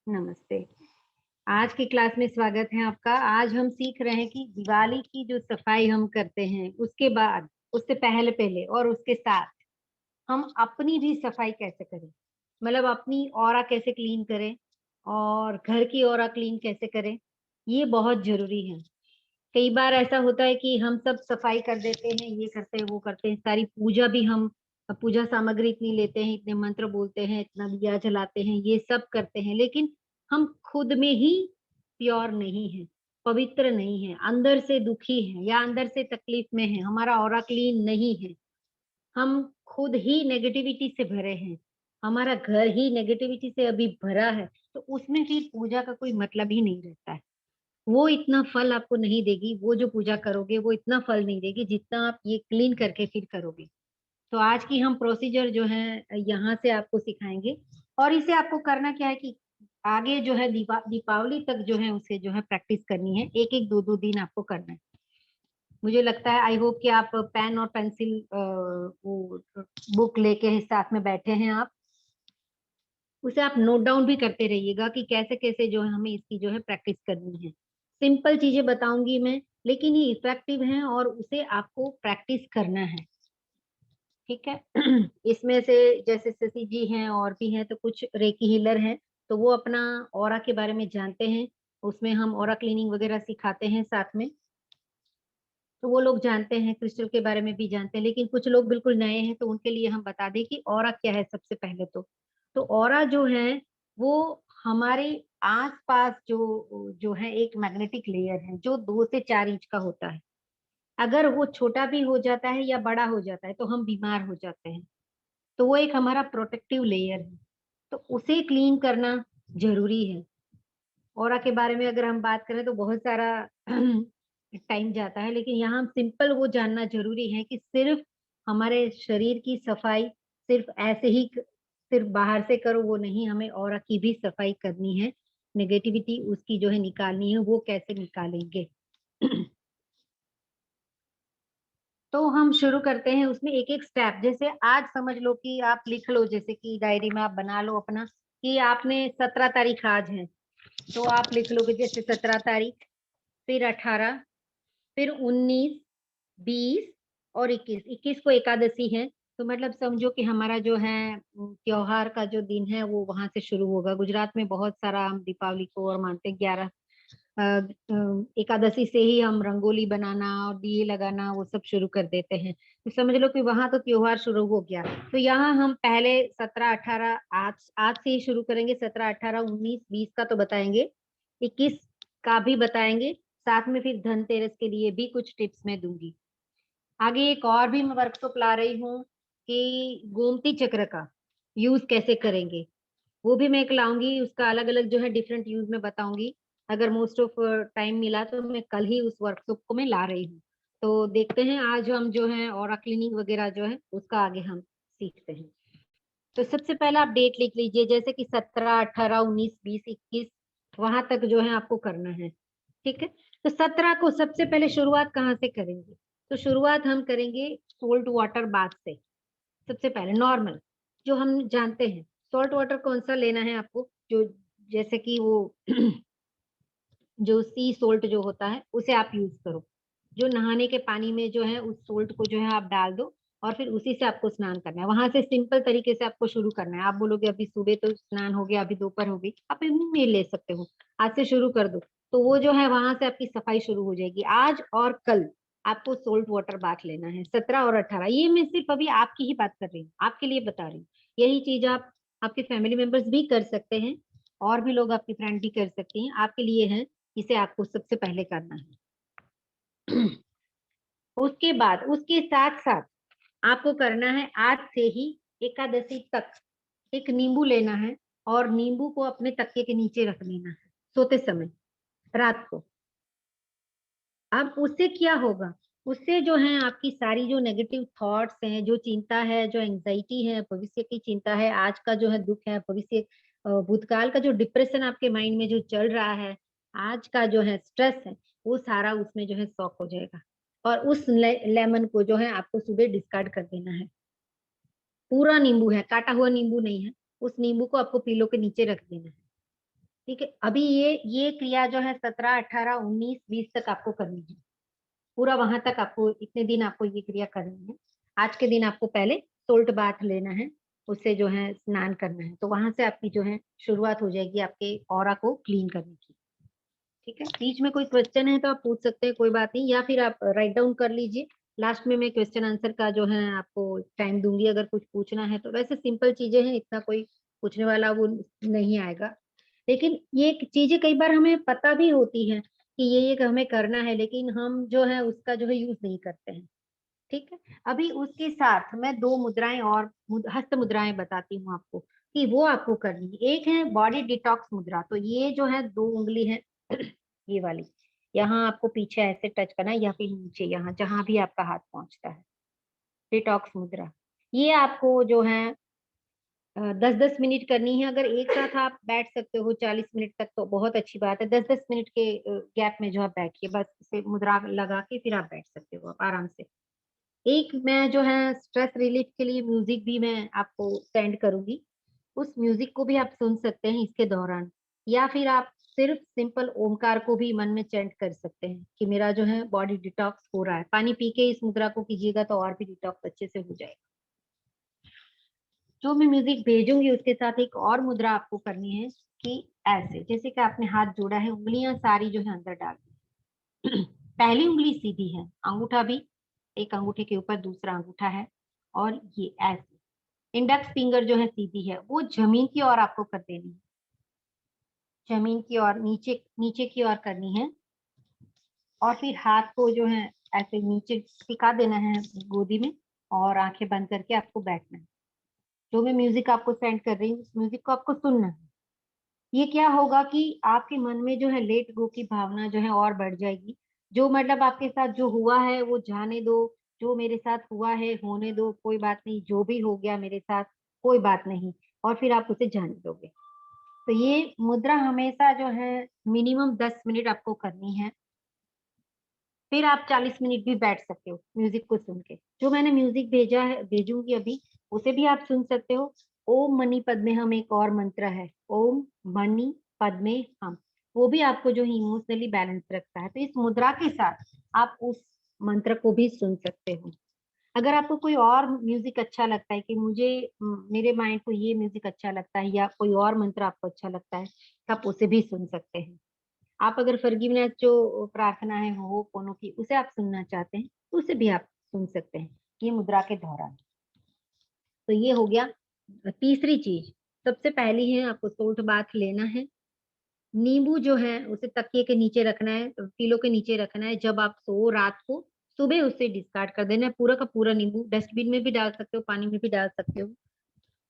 नमस्ते। आज की क्लास में स्वागत है आपका। आज हम सीख रहे हैं कि दिवाली की जो सफाई हम करते हैं, उसके बाद, उससे पहले पहले और उसके साथ हम अपनी भी सफाई कैसे करें। मतलब अपनी ऑरा कैसे क्लीन करें और घर की ऑरा क्लीन कैसे करें, ये बहुत ज़रूरी है। कई बार ऐसा होता है कि हम सब सफाई कर देते हैं, ये करते हैं, वो करते हैं, सारी पूजा भी हम पूजा सामग्री इतनी लेते हैं, इतने मंत्र बोलते हैं, इतना दिया जलाते हैं, ये सब करते हैं, लेकिन हम खुद में ही प्योर नहीं हैं, पवित्र नहीं हैं, अंदर से दुखी हैं या अंदर से तकलीफ में हैं, हमारा ऑरा क्लीन नहीं है। हम खुद ही नेगेटिविटी से भरे हैं, हमारा घर ही नेगेटिविटी से अभी भरा है, तो उसमें फिर पूजा का कोई मतलब ही नहीं रहता है। वो इतना फल आपको नहीं देगी, वो जो पूजा करोगे वो इतना फल नहीं देगी जितना आप ये क्लीन करके फिर करोगे। तो आज की हम प्रोसीजर जो है यहाँ से आपको सिखाएँगे और इसे आपको करना क्या है कि आगे जो है दीपावली तक जो है उसे जो है प्रैक्टिस करनी है, 1-1 2-2 दिन आपको करना है। मुझे लगता है आई होप कि आप पेन और पेंसिल वो बुक लेके साथ में बैठे हैं आप। उसे आप नोट डाउन भी करते रहिएगा कि कैसे-कैसे जो है हमें इसकी जो है प्रैक्टिस करनी है। सिंपल चीज़ें बताऊँगी मैं, लेकिन ये इफेक्टिव हैं और उसे आपको प्रैक्टिस करना है, ठीक है? इसमें से जैसे शशि जी हैं और भी हैं तो कुछ रेकी हीलर हैं, तो वो अपना ऑरा के बारे में जानते हैं, उसमें हम ऑरा क्लीनिंग वगैरह सिखाते हैं साथ में। तो वो लोग जानते हैं, क्रिस्टल के बारे में भी जानते हैं, लेकिन कुछ लोग बिल्कुल नए हैं, तो उनके लिए हम बता दें कि ऑरा क्या है सबसे पहले तो। तो ऑरा जो है, वो हमारे आस-पास जो जो है एक मैग्नेटिक लेयर है, जो 2 से 4 इंच का होता है। अगर वो छोटा भी हो जाता है या बड़ा हो जाता है, तो हम बीमार हो जाते हैं। तो वो एक हमारा प्रोटेक्टिव लेयर है, तो उसे क्लीन करना ज़रूरी है। ऑरा के बारे में अगर हम बात करें तो बहुत सारा टाइम जाता है, लेकिन यहाँ हम सिंपल वो जानना ज़रूरी है कि सिर्फ़ हमारे शरीर की सफाई सिर्फ़ ऐसे ही सिर्फ़ बाहर से करो वो नहीं, हमें ऑरा की भी सफाई करनी है। नेगेटिविटी उसकी जो है निकालनी है, वो कैसे निकालेंगे? तो हम शुरू करते हैं उसमें एक-एक स्टेप जैसे आज समझ लो कि आप लिख लो जैसे कि डायरी में आप बना लो अपना कि आपने 17 तारीख आज है। तो आप लिख लोगे जैसे 17 तारीख, फिर 18, फिर 19, 20 और 21। 21 को एकादशी है, तो मतलब समझो कि हमारा जो है त्योहार का जो दिन है वो वहाँ से शुरू होगा। गुजरात में बहुत सारा हम दीपावली को और मानते हैं 11 एकादशी से ही हम रंगोली बनाना और दिए लगाना वो सब शुरू कर देते हैं। तो समझ लो कि वहाँ तो त्योहार शुरू हो गया। तो यहाँ हम पहले 17-18 आज आज से ही शुरू करेंगे 17-18, 19-20 का तो बताएँगे, 21 का भी बताएँगे, साथ में फिर धनतेरस के लिए भी कुछ टिप्स मैं दूँगी। आगे एक और भी मैं वर्कशॉप ला रही हूँ कि गोमती चक्र का यूज़ कैसे करेंगे? वो भी मैं एक लाऊँगी, उसका अलग-अलग जो है डिफरेंट यूज़ मैं बताऊँगी। अगर मोस्ट ऑफ टाइम मिला तो मैं कल ही उस वर्कशॉप को मैं ला रही हूँ। तो देखते हैं आज हम जो है ऑरा क्लीनिंग वगैरह जो है उसका आगे हम सीखते हैं। तो सबसे पहले आप डेट लिख लीजिए जैसे कि 17, 18, 19, 20, 21 वहाँ तक जो है आपको करना है, ठीक है? तो 17 को सबसे पहले शुरुआत कहाँ से करेंगे? तो शुरुआत हम करेंगे सोल्ट वाटर बाथ से। सबसे पहले नॉर्मल, जो हम जानते हैं, सॉल्ट वाटर कौन-सा लेना है आपको? जो जैसे कि वो जो सी सॉल्ट जो होता है, उसे आप यूज़ करो। जो नहाने के पानी में जो है उस सॉल्ट को जो है आप डाल दो और फिर उसी से आपको स्नान करना है। वहाँ से सिंपल तरीके से आपको शुरू करना है। आप बोलोगे अभी सुबह तो स्नान हो गया, अभी दोपहर हो गई, आप इवनिंग में ले सकते हो। आज से शुरू कर दो। तो वो जो है वहाँ से आपकी सफाई शुरू हो जाएगी। आज और कल आपको सॉल्ट वाटर बाथ लेना है 17 और 18 ये मैं सिर्फ़ अभी आपकी ही बात कर रही हूँ, आपके लिए बता रही हूँ। यही चीज़ आप आपके फैमिली मेंबर्स भी कर सकते हैं और भी लोग आपकी फ्रेंड भी कर सकती हैं। आपके लिए है, इसे आपको सबसे पहले करना है। उसके बाद उसके साथ-साथ आपको करना है आज से ही एकादशी तक एक नींबू लेना है और नींबू को अपने तकिए के नीचे रख देना है, सोते समय, रात को। अब उससे क्या होगा? उससे जो है आपकी सारी जो नेगेटिव थॉट्स हैं, जो चिंता है, जो एंग्ज़ायटी है, भविष्य की चिंता है, आज का जो है दुःख है, भविष्य भूतकाल का जो डिप्रेशन आपके माइंड में जो चल रहा है, आज का जो है स्ट्रेस है, वो सारा उसमें जो है सॉक हो जाएगा। और उस लेमन को जो है आपको सुबह डिस्कार्ड कर देना है। पूरा नींबू है, काटा हुआ नींबू नहीं है, उस नींबू को आपको पिलो के नीचे रख देना है। ठीक है, अभी ये क्रिया जो है 17, 18, 19, 20 तक आपको करनी है। पूरा वहां तक आपको, इतने दिन आपको ये क्रिया करनी है। आज के दिन आपको पहले सोल्ट बाथ लेना है, उससे जो है स्नान करना है, तो वहां से आपकी जो है शुरुआत हो जाएगी आपके ऑरा को क्लीन करने की। ठीक है, बीच में कोई क्वेश्चन है तो आप पूछ सकते हैं, कोई बात नहीं, या फिर आप राइट डाउन कर लीजिए। लास्ट में मैं क्वेश्चन आंसर का जो है आपको टाइम दूंगी, अगर कुछ पूछना है तो। वैसे सिंपल चीजें हैं, इतना कोई पूछने वाला वो नहीं आएगा। लेकिन ये चीजें कई बार हमें पता भी होती है कि ये हमें करना है, लेकिन हम जो है उसका जो है यूज नहीं करते हैं। ठीक है, अभी उसके साथ मैं दो मुद्राएं और हस्त मुद्राएं बताती हूँ आपको, कि वो आपको करनी है। एक है बॉडी डिटॉक्स मुद्रा, तो ये जो है 2 उंगली है ये वाली, यहाँ आपको पीछे ऐसे टच करना है, या फिर नीचे यहाँ जहां भी आपका हाथ पहुंचता है। डिटॉक्स मुद्रा, ये आपको जो है 10-10 मिनट करनी है। अगर एक साथ आप बैठ सकते हो 40 मिनट तक तो बहुत अच्छी बात है। 10-10 मिनट के गैप में जो आप बैठिए, बस इसे मुद्रा लगा के फिर आप बैठ सकते हो आप आराम से। एक मैं जो है स्ट्रेस रिलीफ के लिए म्यूजिक भी मैं आपको सेंड करूंगी, उस म्यूजिक को भी आप सुन सकते हैं इसके दौरान। या फिर आप सिर्फ सिंपल ओमकार को भी मन में चैंट कर सकते हैं कि मेरा जो है बॉडी डिटॉक्स हो रहा है। पानी पी के इस मुद्रा को कीजिएगा तो और भी डिटॉक्स अच्छे से हो जाएगा। जो मैं म्यूजिक भेजूंगी उसके साथ एक और मुद्रा आपको करनी है, कि ऐसे जैसे कि आपने हाथ जोड़ा है, उंगलियां सारी जो है अंदर डाल दी। पहली उंगली सीधी है, अंगूठा भी एक अंगूठे के ऊपर दूसरा अंगूठा है, और ये ऐसे इंडेक्स फिंगर जो है सीधी है, वो जमीन की ओर आपको कर देनी है। जमीन की ओर, नीचे नीचे की ओर करनी है। और फिर हाथ को जो है ऐसे नीचे टिका देना है गोदी में, और आंखें बंद करके आपको बैठना है। जो मैं म्यूजिक आपको सेंड कर रही हूँ उस म्यूजिक को आपको सुनना है। ये क्या होगा कि आपके मन में जो है लेट गो की भावना जो है और बढ़ जाएगी। जो मतलब आपके साथ जो हुआ है वो जाने दो, जो मेरे साथ हुआ है होने दो, कोई बात नहीं, जो भी हो गया मेरे साथ कोई बात नहीं, और फिर आप उसे जाने दोगे। तो ये मुद्रा हमेशा जो है मिनिमम 10 मिनट आपको करनी है। फिर आप 40 मिनट भी बैठ सकते हो म्यूजिक को सुन के। जो मैंने म्यूजिक भेजा है, भेजूंगी अभी, उसे भी आप सुन सकते हो। ओम मणि पद्मे हम एक और मंत्र है, ओम मणि पद्मे हम, वो भी आपको जो है इमोशनली बैलेंस रखता है। तो इस मुद्रा के साथ आप उस मंत्र को भी सुन सकते हो। अगर आपको कोई और म्यूजिक अच्छा लगता है कि मुझे मेरे माइंड को ये म्यूजिक अच्छा लगता है, या कोई और मंत्र आपको अच्छा लगता है, तो आप उसे भी सुन सकते हैं। आप अगर फॉरगिवनेस जो प्रार्थना है हो कोनो की, उसे आप सुनना चाहते हैं तो उसे भी आप सुन सकते हैं ये मुद्रा के दौरान। तो ये हो गया तीसरी चीज। सबसे पहली है आपको सोल्ट बाथ लेना है। नींबू जो है उसे तकिए के नीचे रखना है, पिलो के नीचे रखना है। जब आप सो रात को, सुबह उसे डिस्कार्ड कर देना है पूरा का पूरा। नींबू डस्टबिन में भी डाल सकते हो, पानी में भी डाल सकते हो,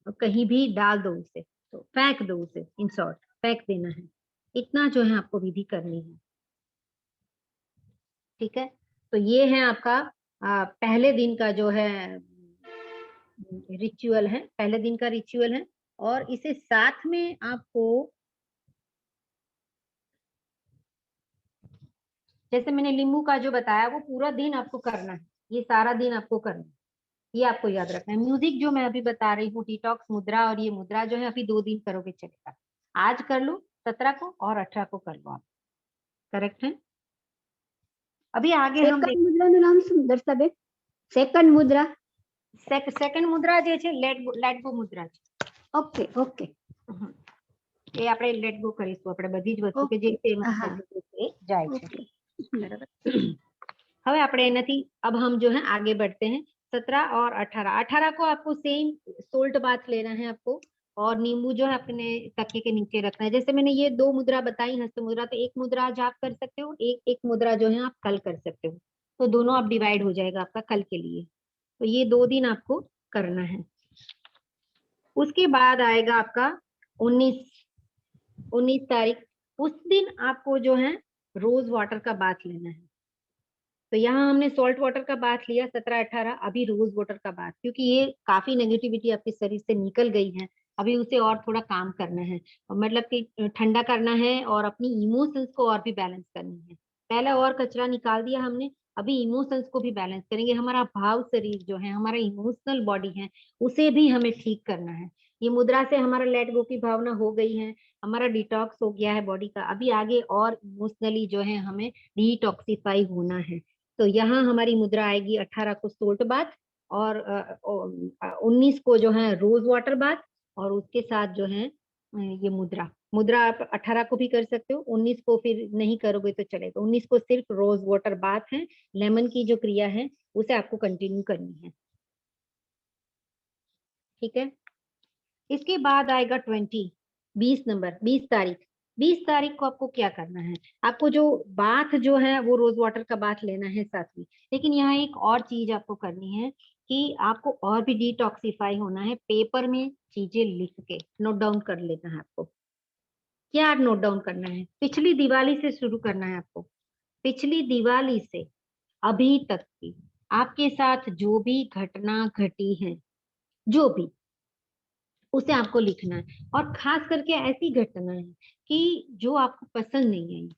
और कहीं भी डाल दो उसे, तो फेंक दो उसे, इन शॉर्ट फेंक देना है। इतना जो है आपको विधि करनी है। ठीक है, तो ये है आपका पहले दिन का जो है रिचुअल है, पहले दिन का रिचुअल है। और इसे साथ में आपको, जैसे मैंने नींबू का जो बताया, वो पूरा दिन आपको करना है, ये सारा दिन आपको करना है। ये आपको याद रखना है। म्यूजिक जो मैं अभी बता रही हूँ, डिटॉक्स मुद्रा, और ये मुद्रा जो है अभी 2 दिन करोगे चलेगा। आज कर लो 17 को, और 18 को कर लो आप। करेक्ट है। अभी आगे हम સેકન્ડ મુદ્રાનું નામ શું દર્શાવે? સેકન્ડ મુદ્રા. સેકન્ડ મુદ્રા જે છે લેટ ગો મુદ્રા છે. ઓકે ઓકે એ આપણે લેટ ગો કરીશું, આપણે બધી જ વસ્તુ કે જે હા જાય છે। ઓકે બરાબર, હવે આપણે એનાથી अब हम जो है आगे बढ़ते हैं। 17 और 18 को आपको सेम सोल्ट बाथ लेना है आपको, और नींबू जो है अपने तकिए के नीचे रखना है। जैसे मैंने ये 2 मुद्रा बताई, हस्त मुद्रा, तो एक मुद्रा आज आप कर सकते हो, एक एक मुद्रा जो है आप कल कर सकते हो। तो दोनों आप डिवाइड हो जाएगा आपका कल के लिए। तो ये 2 दिन आपको करना है। उसके बाद आएगा आपका 19 तारीख। उस दिन आपको जो है रोज वाटर का बाथ लेना है। तो यहाँ हमने सॉल्ट वाटर का बाथ लिया 17, 18, अभी रोज वाटर का बाथ, क्योंकि ये काफी नेगेटिविटी आपके शरीर से निकल गई है। अभी उसे और थोड़ा काम करना है, मतलब कि ठंडा करना है, और अपनी इमोशंस को और भी बैलेंस करनी है। पहले और कचरा निकाल दिया हमने, अभी इमोशंस को भी बैलेंस करेंगे। हमारा भाव शरीर जो है, हमारा इमोशनल बॉडी है, उसे भी हमें ठीक करना है। ये मुद्रा से हमारा लेट गो की भावना हो गई है, हमारा डिटॉक्स हो गया है बॉडी का। अभी आगे और इमोशनली जो है हमें डिटॉक्सिफाई होना है। तो यहाँ हमारी मुद्रा आएगी 18 को सोल्ट बाथ, और 19 को जो है रोज वाटर बाथ, और उसके साथ जो है ये मुद्रा। मुद्रा आप 18 को भी कर सकते हो, 19 को फिर नहीं करोगे तो चलेगा। 19 को सिर्फ रोज वाटर बाथ है, लेमन की जो क्रिया है उसे आपको कंटिन्यू करनी है। ठीक है, इसके बाद आएगा 20 नंबर, 20 तारीख। 20 तारीख को आपको क्या करना है, आपको जो बाथ जो है वो रोज वाटर का बाथ लेना है साथ में। लेकिन यहाँ एक और चीज आपको करनी है कि आपको और भी डिटॉक्सिफाई होना है। पेपर में चीजें लिख के नोट डाउन कर लेना है आपको। क्या नोट डाउन करना है, पिछली दिवाली से शुरू करना है आपको। पिछली दिवाली से अभी तक की आपके साथ जो भी घटना घटी है, जो भी, उसे आपको लिखना है। और खास करके ऐसी घटनाएं कि जो आपको पसंद नहीं आई,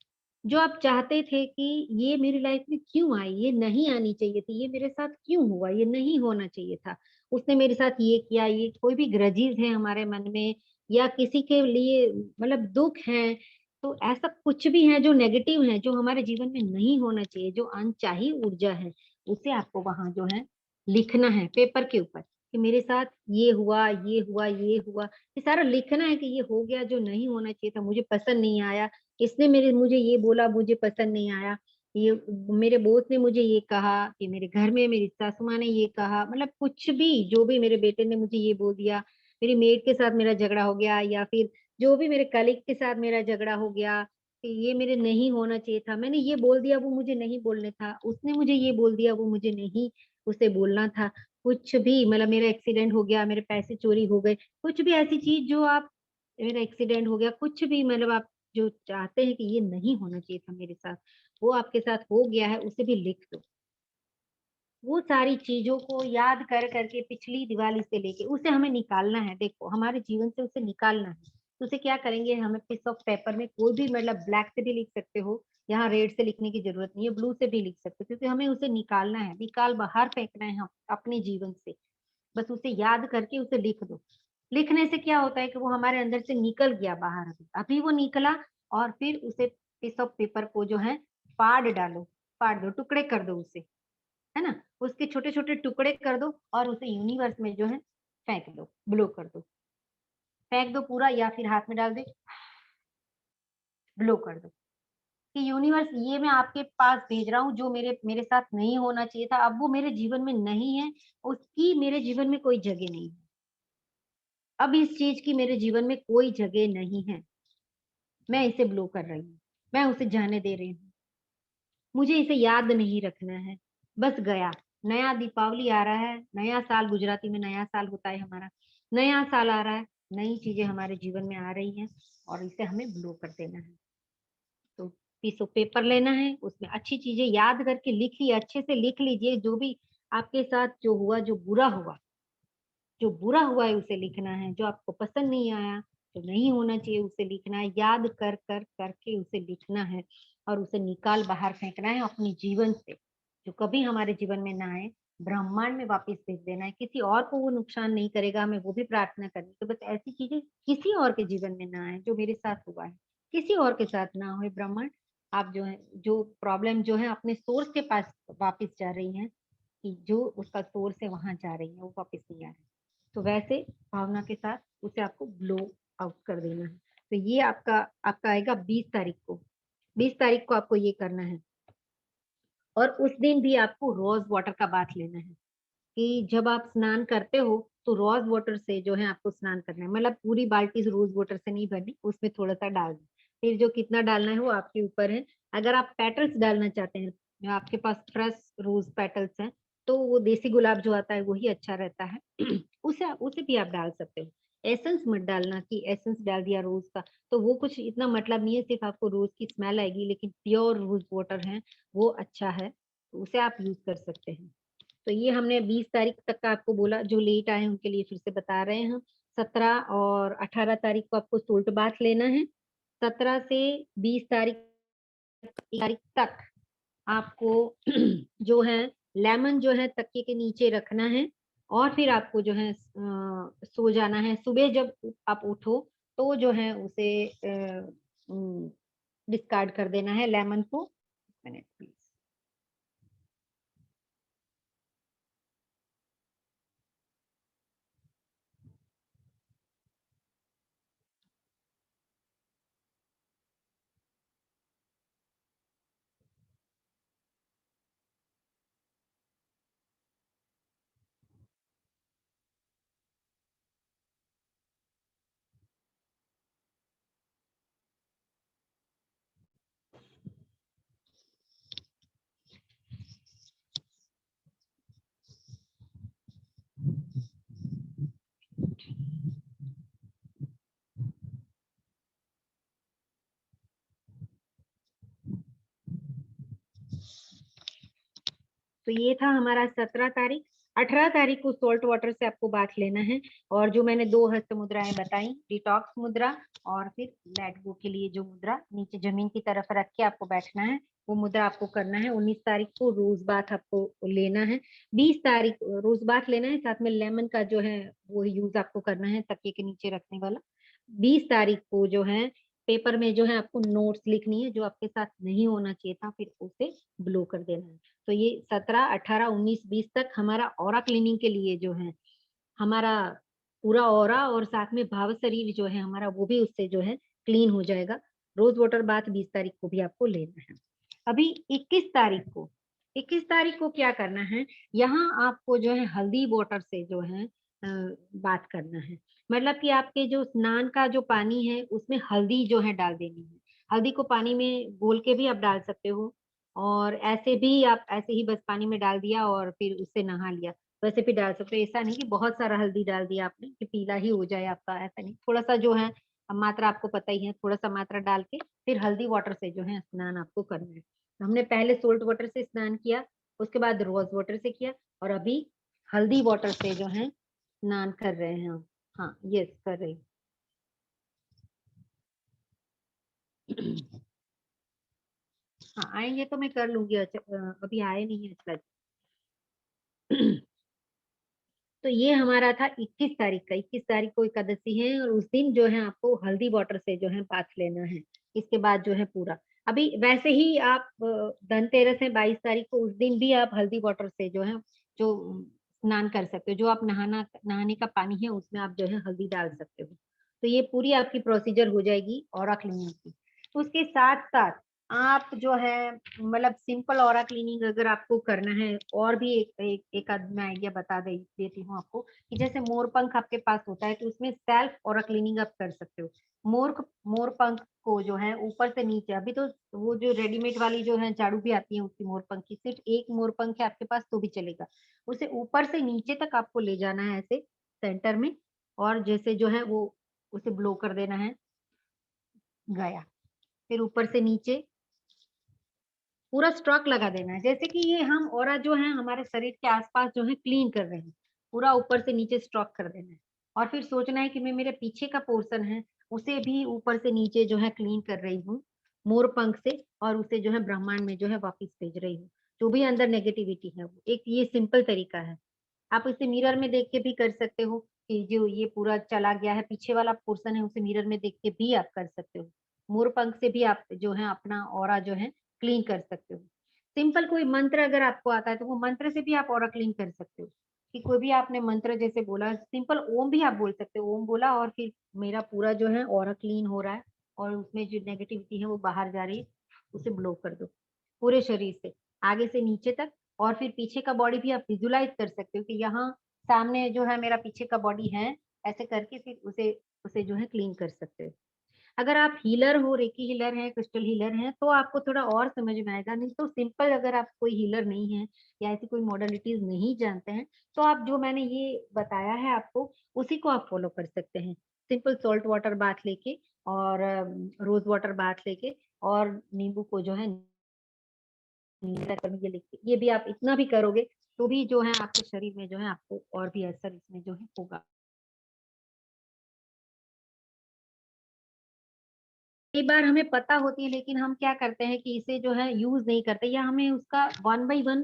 जो आप चाहते थे कि ये मेरी लाइफ में क्यों आई, ये नहीं आनी चाहिए थी, ये मेरे साथ क्यों हुआ, ये नहीं होना चाहिए था, उसने मेरे साथ ये किया, ये कोई भी ग्रजेस है हमारे मन में, या किसी के लिए मतलब दुख है। तो ऐसा कुछ भी है जो नेगेटिव है, जो हमारे जीवन में नहीं होना चाहिए, जो अनचाही ऊर्जा है, उसे आपको वहां जो है लिखना है पेपर के ऊपर कि मेरे साथ ये हुआ, ये हुआ, ये हुआ। ये सारा लिखना है कि ये हो गया जो नहीं होना चाहिए था, मुझे पसंद नहीं आया, इसने मेरे मुझे ये बोला, मुझे पसंद नहीं आया, ये मेरे बॉस ने मुझे ये कहा, कि मेरे घर में मेरी सासू माँ ने ये कहा, मतलब कुछ भी, जो भी मेरे बेटे ने मुझे ये बोल दिया, मेरी मेड के साथ मेरा झगड़ा हो गया, या फिर जो भी मेरे कलीग के साथ मेरा झगड़ा हो गया, कि ये मेरे नहीं होना चाहिए था, मैंने ये बोल दिया वो मुझे नहीं बोलने था, उसने मुझे ये बोल दिया वो मुझे नहीं उसे बोलना था। कुछ भी, मतलब मेरा एक्सीडेंट हो गया, मेरे पैसे चोरी हो गए, कुछ भी ऐसी चीज जो आप, मेरा एक्सीडेंट हो गया, कुछ भी, मतलब आप जो चाहते हैं कि ये नहीं होना चाहिए था मेरे साथ, वो आपके साथ हो गया है, उसे भी लिख दो। वो सारी चीजों को याद कर करके पिछली दिवाली से लेके उसे हमें निकालना है। देखो हमारे जीवन से उसे निकालना है। तो उसे क्या करेंगे, हमें पीस ऑफ पेपर में कोई भी, मतलब ब्लैक से भी लिख सकते हो, यहाँ रेड से लिखने की जरूरत नहीं है, ब्लू से भी लिख सकते हो, क्योंकि हमें उसे निकालना है, निकाल बाहर फेंकना है हम अपने जीवन से। बस उसे याद करके उसे लिख दो। लिखने से क्या होता है कि वो हमारे अंदर से निकल गया बाहर, अभी अभी वो निकला। और फिर उसे पीस ऑफ पेपर को जो है फाड़ डालो, फाड़ दो, टुकड़े कर दो उसे, है ना, उसके छोटे छोटे टुकड़े कर दो, और उसे यूनिवर्स में जो है फेंक दो, ब्लो कर दो, फेंक दो पूरा, या फिर हाथ में डाल दे, ब्लो कर दो कि यूनिवर्स, ये मैं आपके पास भेज रहा हूँ, जो मेरे मेरे साथ नहीं होना चाहिए था, अब वो मेरे जीवन में नहीं है, उसकी मेरे जीवन में कोई जगह नहीं है, अब इस चीज की मेरे जीवन में कोई जगह नहीं है, मैं इसे ब्लो कर रही हूँ, मैं उसे जाने दे रही हूँ, मुझे इसे याद नहीं रखना है, बस गया। नया दीपावली आ रहा है, नया साल, गुजराती में नया साल होता है हमारा, नया साल आ रहा है, नई चीजें हमारे जीवन में आ रही हैं, और इसे हमें ब्लो कर देना है। तो पीस ऑफ पेपर लेना है, उसमें अच्छी चीजें याद करके लिखिए, अच्छे से लिख लीजिए, जो भी आपके साथ जो हुआ, जो बुरा हुआ, जो बुरा हुआ है उसे लिखना है, जो आपको पसंद नहीं आया, जो नहीं होना चाहिए उसे लिखना है, याद कर कर करके उसे लिखना है, और उसे निकाल बाहर फेंकना है अपने जीवन से, जो कभी हमारे जीवन में ना आए, ब्रह्मांड में वापस भेज देना है। किसी और को वो नुकसान नहीं करेगा, हमें वो भी प्रार्थना करनी, तो बस ऐसी चीजें किसी और के जीवन में ना आए, जो मेरे साथ हुआ है किसी और के साथ ना हो। ब्रह्मांड, आप जो है, जो प्रॉब्लम जो है अपने सोर्स के पास वापस जा रही है, कि जो उसका सोर्स है वहां जा रही है, वो वापस नहीं आ रही। तो वैसे भावना के साथ उसे आपको ब्लो आउट कर देना है। तो ये आपका आपका आएगा 20 तारीख को। 20 तारीख को आपको ये करना है। और उस दिन भी आपको रोज वाटर का बाथ लेना है, कि जब आप स्नान करते हो तो रोज वाटर से जो है आपको स्नान करना है, मतलब पूरी बाल्टी रोज वाटर से नहीं भरनी, उसमें थोड़ा सा डाल दो। फिर जो कितना डालना है वो आपके ऊपर है। अगर आप पेटल्स डालना चाहते हैं, या आपके पास फ्रेश रोज पेटल्स हैं, तो वो देसी गुलाब जो आता है वही अच्छा रहता है। उसे उसे भी आप डाल सकते हो। एसेंस मत डालना कि एसेंस डाल दिया रोज का, तो वो कुछ इतना मतलब नहीं है, सिर्फ आपको रोज की स्मेल आएगी, लेकिन प्योर रोज वाटर है वो अच्छा है, तो उसे आप यूज कर सकते हैं। तो ये हमने 20 तारीख तक का आपको बोला, जो लेट आए हैं उनके लिए फिर से बता रहे हैं हम। 17 और 18 तारीख को आपको सोल्ट बाथ लेना है। 17 से 20 तारीख तक आपको जो है लेमन जो है तकिए के नीचे रखना है, और फिर आपको जो है सो जाना है। सुबह जब आप उठो तो जो है उसे डिस्कार्ड कर देना है लेमन को। Minute please. तो ये था हमारा 17 तारीख। 18 तारीख को सोल्ट वाटर से आपको बाथ लेना है। और जो मैंने 2 हस्त मुद्राएं बताई, डिटॉक्स मुद्रा और फिर लेट गो के लिए जो मुद्रा नीचे जमीन की तरफ रख के आपको बैठना है, वो मुद्रा आपको करना है। 19 तारीख को रोज बाथ आपको लेना है। 20 तारीख रोज बाथ लेना है, साथ में लेमन का जो है वो यूज आपको करना है, तकिए के नीचे रखने वाला। 20 तारीख को जो है पेपर में जो है आपको नोट्स लिखनी है, जो आपके साथ नहीं होना चाहिए था, फिर उसे ब्लो कर देना है। तो ये 17, 18, 19, 20 तक हमारा ऑरा क्लीनिंग के लिए जो है हमारा पूरा ऑरा और साथ में भाव शरीर जो है हमारा, वो भी उससे जो है क्लीन हो जाएगा। रोज वाटर बाथ 20 तारीख को भी आपको लेना है। अभी 21 तारीख को क्या करना है, यहाँ आपको जो है हल्दी वाटर से जो है बात करना है। मतलब कि आपके जो स्नान का जो पानी है उसमें हल्दी जो है डाल देनी है। हल्दी को पानी में घोल के भी आप डाल सकते हो, और ऐसे भी आप ऐसे ही बस पानी में डाल दिया और फिर उससे नहा लिया, वैसे भी डाल सकते हो। ऐसा नहीं कि बहुत सारा हल्दी डाल दिया आपने कि पीला ही हो जाए आपका, ऐसा नहीं। थोड़ा सा जो है मात्रा आपको पता ही है, थोड़ा सा मात्रा डाल के फिर हल्दी वाटर से जो है स्नान आपको करना है। हमने पहले सोल्ट वाटर से स्नान किया, उसके बाद रोज वाटर से किया, और अभी हल्दी वाटर से जो है स्नान कर रहे हैं हम। हाँ, यस, कर रहे हैं। हाँ, आएंगे तो मैं कर लूंगी। अच्छा, अभी आए नहीं है शायद। तो ये हमारा था 21 तारीख का। 21 तारीख को एकादशी है, और उस दिन जो है आपको हल्दी वाटर से जो है बाथ लेना है। इसके बाद जो है पूरा, अभी वैसे ही आप धनतेरस है 22 तारीख को, उस दिन भी आप हल्दी वाटर से जो है जो स्नान कर सकते हो। जो आप नहाने का पानी है उसमें आप जो है हल्दी डाल सकते हो। तो ये पूरी आपकी प्रोसीजर हो जाएगी ऑरा क्लीनिंग की। तो उसके साथ साथ आप जो है मतलब सिंपल ऑरा क्लीनिंग अगर आपको करना है, और भी एक आध मैं आइडिया बता देती हूँ आपको, कि जैसे मोर पंख आपके पास होता है तो उसमें सेल्फ ऑरा क्लीनिंग आप कर सकते हो। मोर पंख को जो है ऊपर से नीचे, अभी तो वो जो रेडीमेड वाली जो है झाड़ू भी आती है उसकी मोर पंख की, सिर्फ एक मोर पंख है आपके पास तो भी चलेगा। उसे ऊपर से नीचे तक आपको ले जाना है ऐसे सेंटर में, और जैसे जो है वो उसे ब्लो कर देना है। गया, फिर ऊपर से नीचे पूरा स्ट्रोक लगा देना है, जैसे कि ये हम ऑरा जो है हमारे शरीर के आसपास जो है क्लीन कर रहे हैं। पूरा ऊपर से नीचे स्ट्रोक कर देना है, और फिर सोचना है कि मैं मेरे पीछे का पोर्शन है उसे भी ऊपर से नीचे जो है क्लीन कर रही हूँ मोर पंख से, और उसे जो है ब्रह्मांड में जो है वापस भेज रही हूँ। जो भी अंदर नेगेटिविटी है वो एक ये सिंपल तरीका है। आप इसे मिरर में देख के भी कर सकते हो, कि जो ये पूरा चला गया है पीछे वाला पोर्शन है उसे मिरर में देख के भी आप कर सकते हो। मोर पंख से भी आप जो है अपना ऑरा जो है क्लीन कर सकते हो। सिंपल कोई मंत्र अगर आपको आता है तो वो मंत्र से भी आप ऑरा क्लीन कर सकते हो। कि कोई भी आपने मंत्र जैसे बोला, सिंपल ओम भी आप बोल सकते हो, ओम बोला और फिर मेरा पूरा जो है ऑरा क्लीन हो रहा है, और उसमें जो नेगेटिविटी है वो बाहर जा रही है, उसे ब्लो कर दो पूरे शरीर से आगे से नीचे तक। और फिर पीछे का बॉडी भी आप विजुलाइज कर सकते हो कि यहाँ सामने जो है मेरा पीछे का बॉडी है, ऐसे करके फिर उसे उसे जो है क्लीन कर सकते हो। अगर आप हीलर हो, रेकी हीलर है, क्रिस्टल हीलर है, तो आपको थोड़ा और समझ में आएगा। नहीं तो सिंपल अगर आप कोई हीलर नहीं है या ऐसी कोई मॉडलिटीज नहीं जानते हैं, तो आप जो मैंने ये बताया है आपको उसी को आप फॉलो कर सकते हैं। सिंपल सॉल्ट वाटर बाथ लेके और रोज वाटर बाथ लेके और नींबू को जो है ये भी आप इतना भी करोगे तो भी जो है आपके शरीर में जो है आपको और भी असर इसमें जो है होगा। कई बार हमें पता होती है लेकिन हम क्या करते हैं कि इसे जो है यूज नहीं करते, या हमें उसका 1 by 1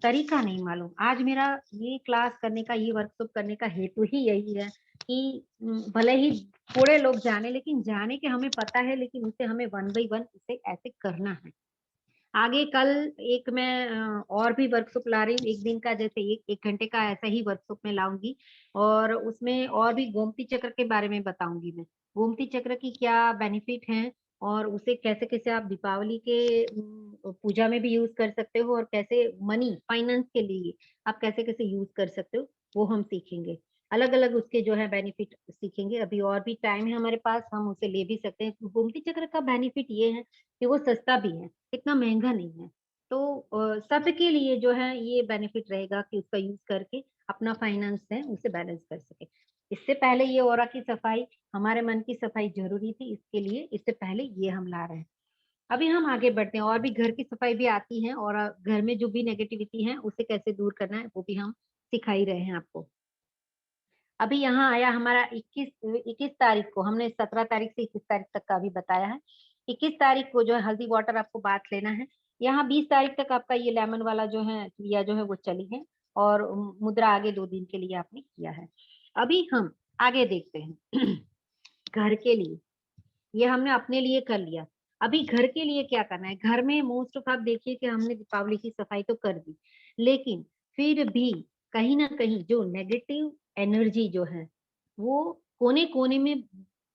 तरीका नहीं मालूम। आज मेरा ये क्लास करने का, ये वर्कशॉप करने का हेतु ही यही है कि भले ही थोड़े लोग जाने, लेकिन जाने के हमें पता है, लेकिन उसे हमें वन बाय वन उसे ऐसे करना है। आगे कल एक मैं और भी वर्कशॉप ला रही हूँ, एक दिन का, जैसे एक घंटे का ऐसा ही वर्कशॉप में लाऊंगी, और उसमें और भी गोमती चक्र के बारे में बताऊंगी मैं। गोमती चक्र की क्या बेनिफिट हैं, और उसे कैसे कैसे आप दीपावली के पूजा में भी यूज कर सकते हो, और कैसे मनी फाइनेंस के लिए आप कैसे कैसे यूज कर सकते हो, वो हम सीखेंगे। अलग अलग उसके जो है बेनिफिट सीखेंगे। अभी और भी टाइम है हमारे पास, हम उसे ले भी सकते हैं। गोमती चक्र का बेनिफिट ये है कि वो सस्ता भी है, इतना महंगा नहीं है। तो सबके लिए जो है ये बेनिफिट रहेगा कि उसका यूज करके अपना फाइनेंस है उसे बैलेंस कर सके। इससे पहले ये ऑरा की सफाई, हमारे मन की सफाई जरूरी थी, इसके लिए इससे पहले ये हम ला रहे हैं। अभी हम आगे बढ़ते हैं, और भी घर की सफाई भी आती है, और घर में जो भी नेगेटिविटी है उसे कैसे दूर करना है वो भी हम सिखा ही रहे हैं आपको। अभी यहाँ आया हमारा 21 तारीख को, हमने 17 तारीख से 21 तारीख तक का अभी बताया है। 21 तारीख को जो है हल्दी वाटर आपको बात लेना है। यहाँ 20 तारीख तक आपका ये लेमन वाला जो है क्रिया जो है वो चली है, और मुद्रा आगे 2 दिन के लिए आपने किया है। अभी हम आगे देखते हैं घर के लिए, ये हमने अपने लिए कर लिया। अभी घर के लिए क्या करना है? घर में मोस्ट ऑफ आप देखिए कि हमने दीपावली की सफाई तो कर दी, लेकिन फिर भी कहीं ना कहीं जो नेगेटिव एनर्जी जो है वो कोने कोने में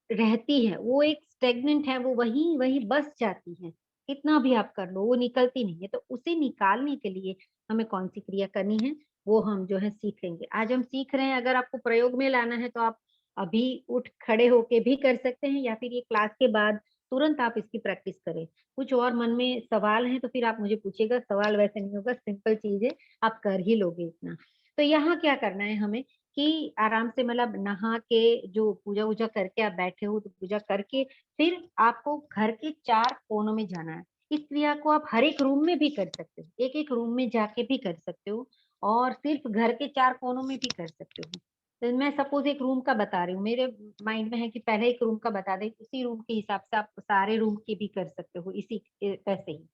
रहती है, वो एक स्टेगनेंट है, वो वहीं वहीं बस जाती है। कितना भी आप कर लो वो निकलती नहीं है। तो उसे निकालने के लिए हमें कौन सी क्रिया करनी है वो हम जो है सीख लेंगे। आज हम सीख रहे हैं, अगर आपको प्रयोग में लाना है तो आप अभी उठ खड़े होके भी कर सकते हैं, या फिर ये क्लास के बाद तुरंत आप इसकी प्रैक्टिस करें। कुछ और मन में सवाल है तो फिर आप मुझे पूछिएगा, सवाल वैसे नहीं होगा, सिंपल चीज है, आप कर ही लोगे इतना। तो यहाँ क्या करना है हमें कि आराम से, मतलब नहा के जो पूजा वूजा करके आप बैठे हो, तो पूजा करके फिर आपको घर के 4 कोनों में जाना है। इस क्रिया को आप हर एक रूम में भी कर सकते हो, एक एक रूम में जाके भी कर सकते हो, और सिर्फ घर के 4 कोनों में भी कर सकते हो। तो मैं सपोज एक रूम का बता रही हूँ, मेरे माइंड में है कि पहले एक रूम का बता दें, उसी रूम के हिसाब से आप सारे रूम के भी कर सकते हो इसी वैसे ही।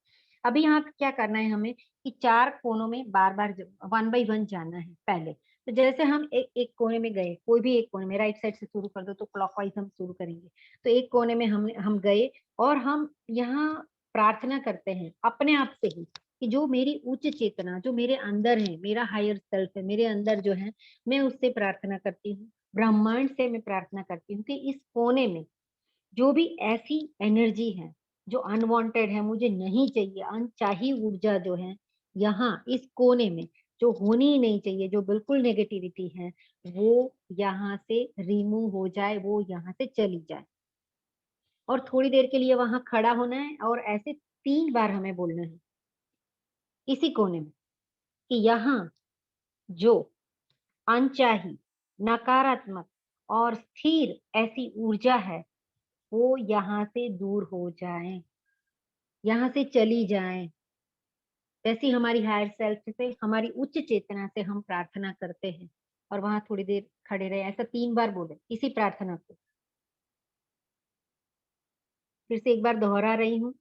अभी यहाँ क्या करना है हमें कि 4 कोनों में बार बार वन बाय वन जाना है पहले। तो जैसे हम एक एक कोने में गए, कोई भी एक कोने में, राइट साइड से शुरू कर दो तो क्लॉकवाइज हम शुरू करेंगे। तो एक कोने में हम गए, और हम यहाँ प्रार्थना करते हैं अपने आप से ही कि जो मेरी उच्च चेतना जो मेरे अंदर है, मेरा हायर सेल्फ है मेरे अंदर जो है, मैं उससे प्रार्थना करती हूँ, ब्रह्मांड से मैं प्रार्थना करती हूँ कि इस कोने में जो भी ऐसी एनर्जी है जो अनवांटेड है, मुझे नहीं चाहिए, अनचाही ऊर्जा जो है यहाँ इस कोने में, जो होनी ही नहीं चाहिए, जो बिल्कुल नेगेटिविटी है, वो यहाँ से रिमूव हो जाए, वो यहाँ से चली जाए। और थोड़ी देर के लिए वहां खड़ा होना है, और ऐसे 3 बार हमें बोलना है इसी कोने में कि यहाँ जो अनचाही, नकारात्मक और स्थिर ऐसी ऊर्जा है वो यहाँ से दूर हो जाए, यहाँ से चली जाए। वैसी हमारी हायर सेल्फ से, हमारी उच्च चेतना से हम प्रार्थना करते हैं, और वहां थोड़ी देर खड़े रहे, ऐसा 3 बार बोले इसी प्रार्थना को। फिर से एक बार दोहरा रही हूँ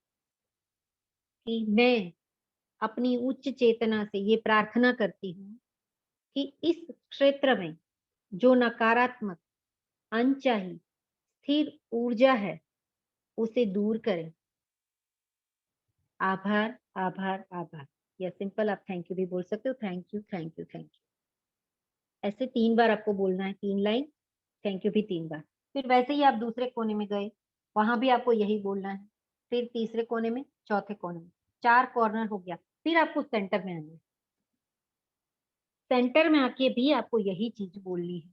कि मैं अपनी उच्च चेतना से ये प्रार्थना करती हूँ कि इस क्षेत्र में जो नकारात्मक, अनचाही, स्थिर ऊर्जा है उसे दूर करें। आभार, आभार, आभार। या सिंपल आप थैंक यू भी बोल सकते हो, thank you, thank you, thank you. ऐसे 3 बार आपको बोलना है, 3 लाइन, थैंक यू भी 3 बार। फिर वैसे ही आप दूसरे कोने में गए, वहां भी आपको यही बोलना है। फिर तीसरे कोने में, चौथे कोने में, 4 कॉर्नर हो गया। फिर आपको सेंटर में आना है। सेंटर में आके भी आपको यही चीज बोलनी है।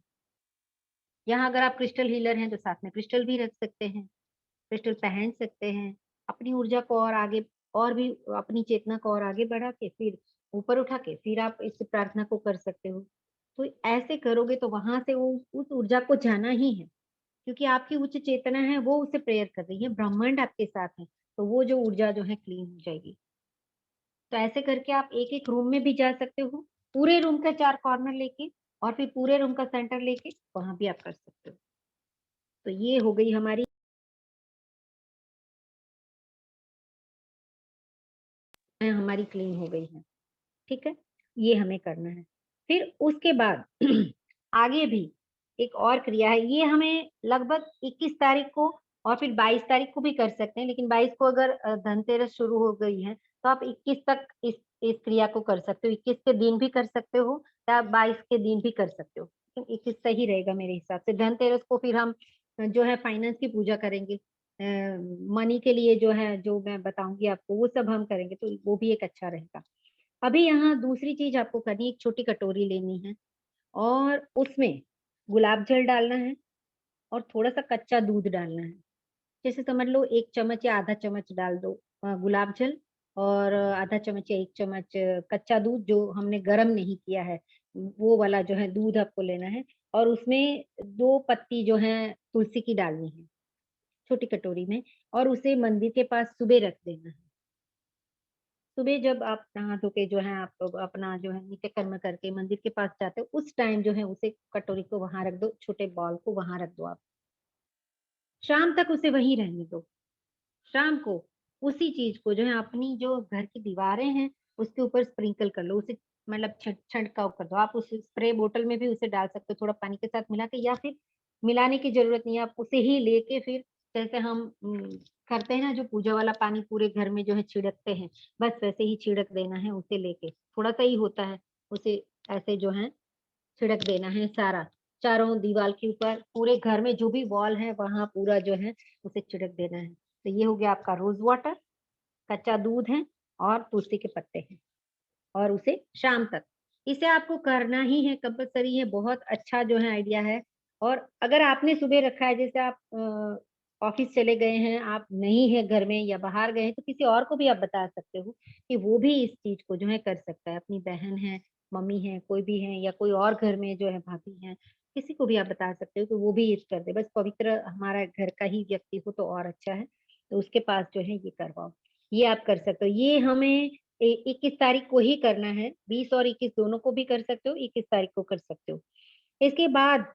यहाँ अगर आप क्रिस्टल हीलर हैं तो साथ में क्रिस्टल भी रख सकते हैं, क्रिस्टल पहन सकते हैं। अपनी ऊर्जा को और आगे, और भी अपनी चेतना को और आगे बढ़ा के फिर ऊपर उठा के फिर आप इस प्रार्थना को कर सकते हो। तो ऐसे करोगे तो वहां से वो उस ऊर्जा को जाना ही है, क्योंकि आपकी उच्च चेतना है वो उसे प्रेयर कर रही है, ब्रह्मांड आपके साथ है, तो वो जो ऊर्जा जो है क्लीन हो जाएगी। तो ऐसे करके आप एक एक रूम में भी जा सकते हो, पूरे रूम का 4 कॉर्नर लेके, और फिर पूरे रूम का सेंटर लेके वहां भी आप कर सकते हो। तो ये हो गई हमारी हमारी क्लीन हो गई है। ठीक है, ये हमें करना है। फिर उसके बाद आगे भी एक और क्रिया है, ये हमें लगभग 21 तारीख को और फिर 22 तारीख को भी कर सकते हैं, लेकिन 22 को अगर धनतेरस शुरू हो गई है, तो आप 21 तक इस क्रिया को कर सकते हो। 21 के दिन भी कर सकते हो या 22 के दिन भी कर सकते हो, लेकिन 21 सही रहेगा मेरे हिसाब से। धनतेरस को फिर हम जो है फाइनेंस की पूजा करेंगे, मनी के लिए जो है, जो मैं बताऊँगी आपको, वो सब हम करेंगे, तो वो भी एक अच्छा रहेगा। अभी यहाँ दूसरी चीज़ आपको करनी है, एक छोटी कटोरी लेनी है और उसमें गुलाब जल डालना है और थोड़ा-सा कच्चा दूध डालना है। जैसे समझ लो 1 चम्मच या आधा चम्मच डाल दो गुलाब जल और आधा चम्मच या 1 चम्मच कच्चा दूध जो हमने गरम नहीं किया है, वो वाला जो है दूध आपको लेना है और उसमें 2 पत्ती जो हैं तुलसी की डालनी है, छोटी कटोरी में और उसे मंदिर के पास सुबह रख देना है। सुबह जब आप नहा धो के जो है आप लोग अपना जो है नित्य कर्म करके मंदिर के पास जाते हो, उस टाइम जो है उसे कटोरी को वहाँ रख दो, छोटे बॉल को वहाँ रख दो आप। शाम तक उसे वहीं रहने दो। शाम को उसी चीज़ को जो है अपनी जो घर की दीवारें हैं, उसके ऊपर स्प्रिंकल कर लो, उसे मतलब छिड़काव कर दो। आप उस स्प्रे बोतल में भी उसे डाल सकते हो थोड़ा पानी के साथ मिला के या फिर मिलाने की ज़रूरत नहीं है, आप उसे ही लेके फिर जैसे हम करते हैं ना जो पूजा वाला पानी पूरे घर में जो है छिड़कते हैं, बस वैसे ही छिड़क देना है उसे लेके। थोड़ा-सा ही होता है, उसे ऐसे जो है छिड़क देना है सारा, चारों दीवार के ऊपर, पूरे घर में जो भी वॉल है वहाँ पूरा जो है उसे छिड़क देना है। तो ये हो गया आपका रोज़ वाटर, कच्चा दूध है और तुलसी के पत्ते हैं और उसे शाम तक, इसे आपको करना ही है, कंपल्सरी है, बहुत अच्छा जो है आइडिया है। और अगर आपने सुबह रखा है जैसे आप ऑफ़िस चले गए हैं, आप नहीं है घर में या बाहर गए हैं, तो किसी और को भी आप बता सकते हो कि वो भी इस चीज़ को जो है कर सकता है। अपनी बहन है, मम्मी है, कोई भी है या कोई और घर में जो है भाभी हैं, किसी को भी आप बता सकते हो कि वो भी ये कर दे। बस पवित्र हमारा घर का ही व्यक्ति हो तो और अच्छा है, तो उसके पास जो है ये करवाओ। ये आप कर सकते हो। ये हमें 21 तारीख को ही करना है, 20 और 21 दोनों को भी कर सकते हो, 21 तारीख को कर सकते हो। इसके बाद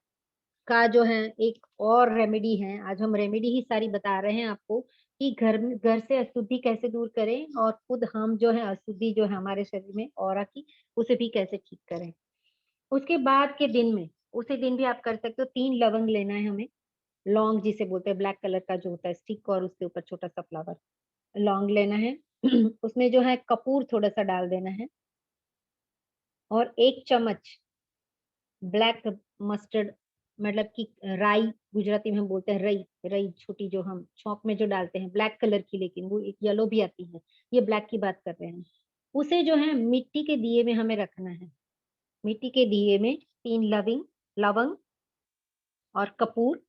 का जो है एक और रेमेडी है, आज हम रेमेडी ही सारी बता रहे हैं आपको कि घर से अशुद्धि कैसे दूर करें और खुद हम जो है अशुद्धि जो है हमारे शरीर में ऑरा की, उसे भी कैसे ठीक करें। उसके बाद के दिन में, उसी दिन भी आप कर सकते हो, 3 लवंग लेना है हमें, लौंग जिसे बोलते हैं ब्लैक कलर का जो होता है स्टिक और उसके ऊपर छोटा-सा फ्लावर, लौंग लेना है। उसमें जो है कपूर थोड़ा-सा डाल देना है और 1 चम्मच ब्लैक मस्टर्ड मतलब कि राई, गुजराती में हम बोलते हैं रई, रई छोटी जो हम चॉप में जो डालते हैं ब्लैक कलर की, लेकिन वो एक येलो भी आती है, ये ब्लैक की बात कर रहे हैं। उसे जो है मिट्टी के दिए में हमें रखना है। मिट्टी के दिए में 3 लवंग और कपूर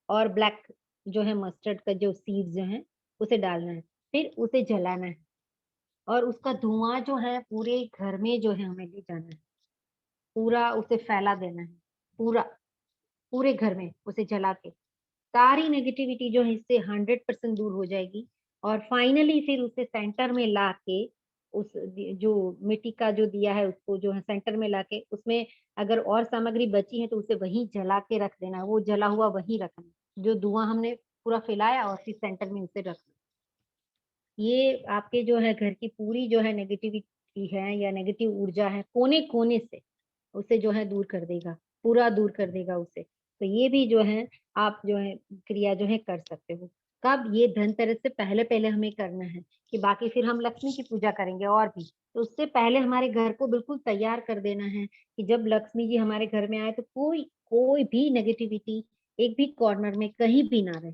और ब्लैक जो है मस्टर्ड का जो सीड्स जो हैं, उसे डालना है। फिर उसे जलाना है और उसका धुआँ जो है पूरे घर में जो है हमें ले जाना है। पूरा उसे फैला देना है, पूरा, पूरे घर में उसे जला के। सारी नेगेटिविटी जो है इससे 100% दूर हो जाएगी और फाइनली फिर उसे सेंटर में लाके उस जो मिट्टी का जो दिया है उसको जो है सेंटर में लाके उसमें अगर और सामग्री बची है तो उसे वहीं जला के रख देना, वो जला हुआ वहीं रखना। जो धुआँ हमने पूरा फैलाया और फिर सेंटर में उसे रखना। ये आपके जो है घर की पूरी जो है नेगेटिविटी है या नेगेटिव ऊर्जा है कोने-कोने से उसे जो है दूर कर देगा, पूरा दूर कर देगा उसे। तो ये भी जो है आप जो है क्रिया जो है कर सकते हो। कब? ये धनतेरस से पहले-पहले हमें करना है कि बाकी फिर हम लक्ष्मी की पूजा करेंगे और भी। तो उससे पहले हमारे घर को बिल्कुल तैयार कर देना है कि जब लक्ष्मी जी हमारे घर में आए तो कोई कोई भी नेगेटिविटी एक भी कॉर्नर में कहीं भी ना रहे।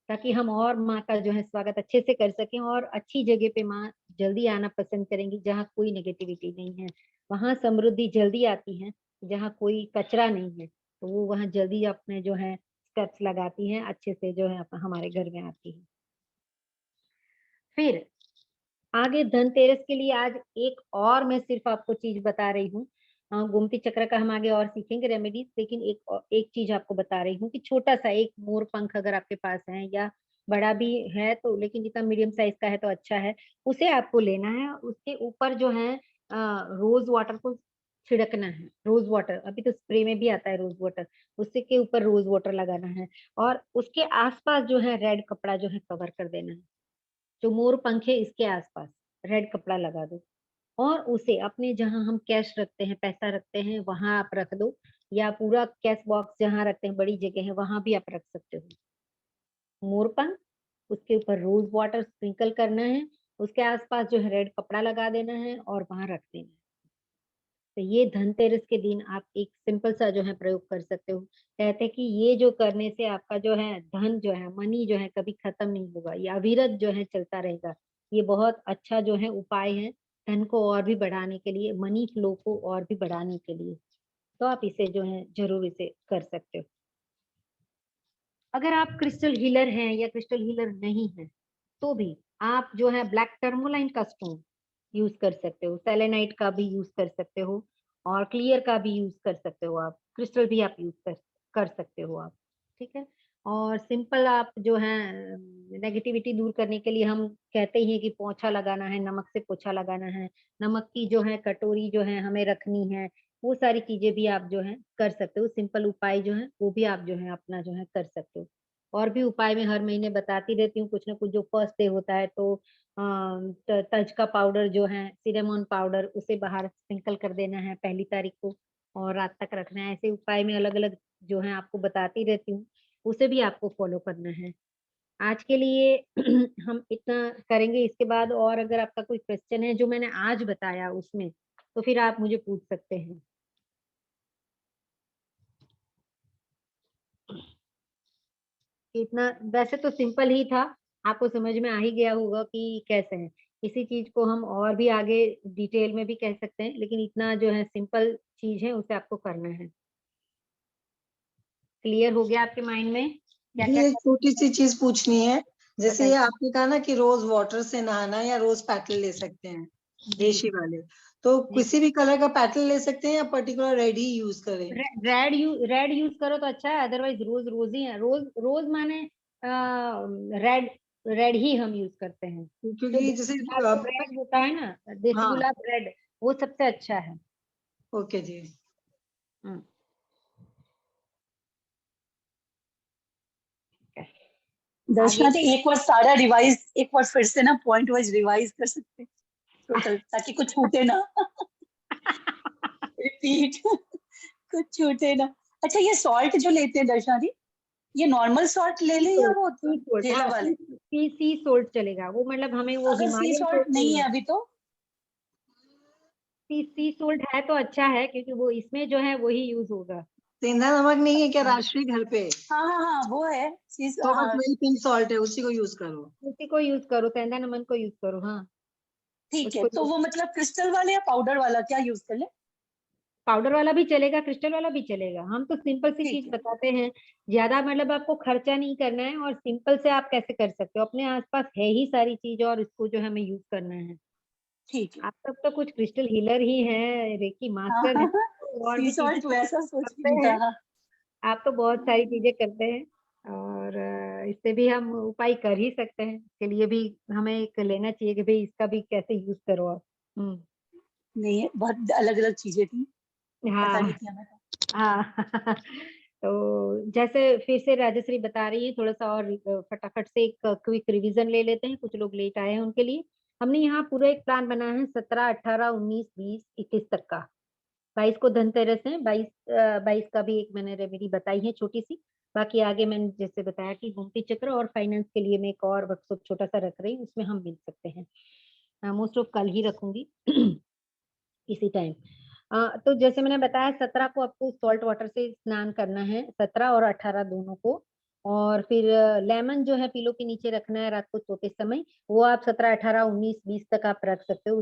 ताकि हम और माँ का जो है स्वागत अच्छे से कर सकें और अच्छी जगह पे माँ जल्दी आना पसंद करेंगी जहाँ कोई नेगेटिविटी नहीं है। वहाँ समृद्धि जल्दी आती है, जहाँ कोई कचरा नहीं है, तो वो वहाँ जल्दी अपने जो है स्टेप्स लगाती हैं, अच्छे से जो है हमारे घर में आती है। फिर आगे धनतेरस के लिए आज एक और मैं सिर्फ़ आपको चीज़ बता रही हूँ। गोमती चक्र का हम आगे और सीखेंगे रेमेडीज़, लेकिन एक चीज़ आपको बता रही हूँ कि छोटा-सा एक मोर पंख अगर आपके पास है या बड़ा भी है तो, लेकिन जितना मीडियम साइज़ का है तो अच्छा है। उसे आपको लेना है, उसके ऊपर जो है रोज़ वाटर को छिड़कना है। रोज़ वाटर, अभी तो स्प्रे में भी आता है रोज़ वाटर, उसी के ऊपर रोज़ वाटर लगाना है और उसके आस-पास जो है रेड कपड़ा जो है कवर कर देना है। जो मोर पंख है इसके आस-पास रेड कपड़ा लगा दो। और उसे अपने जहाँ हम कैश रखते हैं, पैसा रखते हैं, वहां आप रख दो, या पूरा कैश बॉक्स जहाँ रखते हैं बड़ी जगह है वहां भी आप रख सकते हो। मोरपंख, उसके ऊपर रोज वाटर स्प्रिंकल करना है, उसके आसपास जो है रेड कपड़ा लगा देना है और वहां रख देना है। तो ये धनतेरस के दिन आप एक सिंपल सा जो है प्रयोग कर सकते हो। कहते हैं कि ये जो करने से आपका जो है धन जो है, मनी जो है कभी खत्म नहीं होगा, ये अविरत जो है चलता रहेगा। ये बहुत अच्छा जो है उपाय है धन को और भी बढ़ाने के लिए, मनी फ्लो को और भी बढ़ाने के लिए। तो आप इसे जो है जरूर इसे कर सकते हो। अगर आप क्रिस्टल हीलर हैं या क्रिस्टल हीलर नहीं है, तो भी आप जो है ब्लैक टर्मोलाइन का स्टोन यूज कर सकते हो, सेलेनाइट का भी यूज कर सकते हो, और क्लियर का भी यूज कर सकते हो, आप क्रिस्टल भी आप यूज कर सकते हो आप। ठीक है। और सिंपल आप जो है नेगेटिविटी दूर करने के लिए हम कहते ही हैं कि पोछा लगाना है, नमक से पोछा लगाना है, नमक की जो है कटोरी जो है हमें रखनी है, वो सारी चीजें भी आप जो है कर सकते हो। सिंपल उपाय जो है वो भी आप जो है अपना जो है कर सकते हो। और भी उपाय मैं हर महीने बताती रहती हूँ कुछ ना कुछ। जो फर्स्ट डे होता है तो तज का पाउडर जो है, सिनेमन पाउडर, उसे बाहर स्प्रिंकल कर देना है पहली तारीख को और रात तक रखना है। ऐसे उपाय में अलग अलग जो है आपको बताती रहती हूँ, उसे भी आपको फॉलो करना है। आज के लिए हम इतना करेंगे। इसके बाद और अगर आपका कोई क्वेश्चन है जो मैंने आज बताया उसमें, तो फिर आप मुझे पूछ सकते हैं। इतना वैसे तो सिंपल ही था, आपको समझ में आ ही गया होगा कि कैसे है। इसी चीज को हम और भी आगे डिटेल में भी कह सकते हैं, लेकिन इतना जो है सिंपल चीज है उसे आपको करना है। क्लियर हो गया आपके माइंड में क्या जी क्या एक छोटी सी चीज पूछनी है। जैसे ये बताइए। आपने कहा ना कि रोज वाटर से नहाना या रोज पैटल ले सकते हैं, जी देशी वाले, तो जी। किसी भी कलर का पैटल ले सकते हैं या पर्टिकुलर रेड ही यूज करें? रेड यूज करो तो अच्छा है, अदरवाइज रोज रोज ही है। रोज रोज माने रेड, रेड ही हम यूज करते हैं। जो क्योंकि देसी जैसे गुलाब जो रेड होता है ना, देसी हाँ, गुलाब रेड, वो सबसे अच्छा है। ओके जी। हम्म, ठीक है। दर्शना आगे जी एक बार सारा रिवाइज, एक बार फिर से ना पॉइंट वाइज रिवाइज कर सकते हैं टोटल, ताकि कुछ छूटे ना। रिपीट, कुछ छूटे ना। अच्छा ये सॉल्ट जो लेते हैं दर्शना जी, ये नॉर्मल सॉल्ट ले लें या वो सी सोल्ट, ठेला हाँ वाले? सी सोल्ट चलेगा वो, मतलब हमें वो अगर सी हिमालयन सॉल्ट सोल्ट नहीं नहीं है है। अभी तो? सी सोल्ट है तो अच्छा है, क्योंकि वो इसमें जो है वही यूज होगा। सेंधा नमक नहीं है क्या हाँ, राष्ट्रीय घर पे? हाँ हाँ हाँ वो है सी, तो बस हाँ वही पिंक सॉल्ट है, उसी को यूज करो। उसी को यूज करो, सेंधा नमन को यूज करो। हाँ, ठीक है। उसको तो use, वो मतलब क्रिस्टल वाले या पाउडर वाला क्या यूज कर ले? पाउडर वाला भी चलेगा, क्रिस्टल वाला भी चलेगा। हम तो सिंपल सी ठीक चीज है बताते हैं, ज्यादा मतलब आपको खर्चा नहीं करना है, और सिंपल से आप कैसे कर सकते हो। अपने आसपास है ही सारी चीज और इसको जो है हमें यूज करना है। ठीक है। आप सब तो कुछ क्रिस्टल हीलर ही हैं, रेकी हाँ मास्टर हैं, हाँ हाँ, तो और सी भी चीजें सॉल्ट वैसा सोच भी करते नहीं था। हैं। आप तो बहुत सारी चीजें करते हैं, और इससे भी हम उपाय कर ही सकते हैं। इसके लिए भी हमें एक लेना चाहिए कि भाई इसका भी कैसे यूज करो आप। नहीं बहुत अलग अलग चीजें थी, पता नहीं हाँ थी हमें तो। हाँ। तो जैसे फिर से राजश्री बता रही है, थोड़ा सा और फटाफट से एक क्विक रिवीजन ले लेते हैं। कुछ लोग लेट आए हैं उनके लिए। हमने यहाँ पूरा एक प्लान बनाया है, 17, 18, 19, 20, 21 तक का। 22 को धनतेरस है, 22 का भी एक मैंने रेमेडी बताई है छोटी सी। बाकी आगे मैंने जैसे बताया कि गोमती चक्र और फाइनेंस के लिए मैं एक और वर्कशॉप छोटा सा रख रही हूँ, उसमें हम मिल सकते हैं। मोस्ट ऑफ कल ही रखूंगी इसी टाइम। तो जैसे मैंने बताया, 17 को आपको सॉल्ट वाटर से स्नान करना है, 17 और 18 दोनों को। और फिर लेमन जो है पिलो के नीचे रखना है रात को सोते समय। वो आप 17, 18, 19, 20 तक आप रख सकते हो,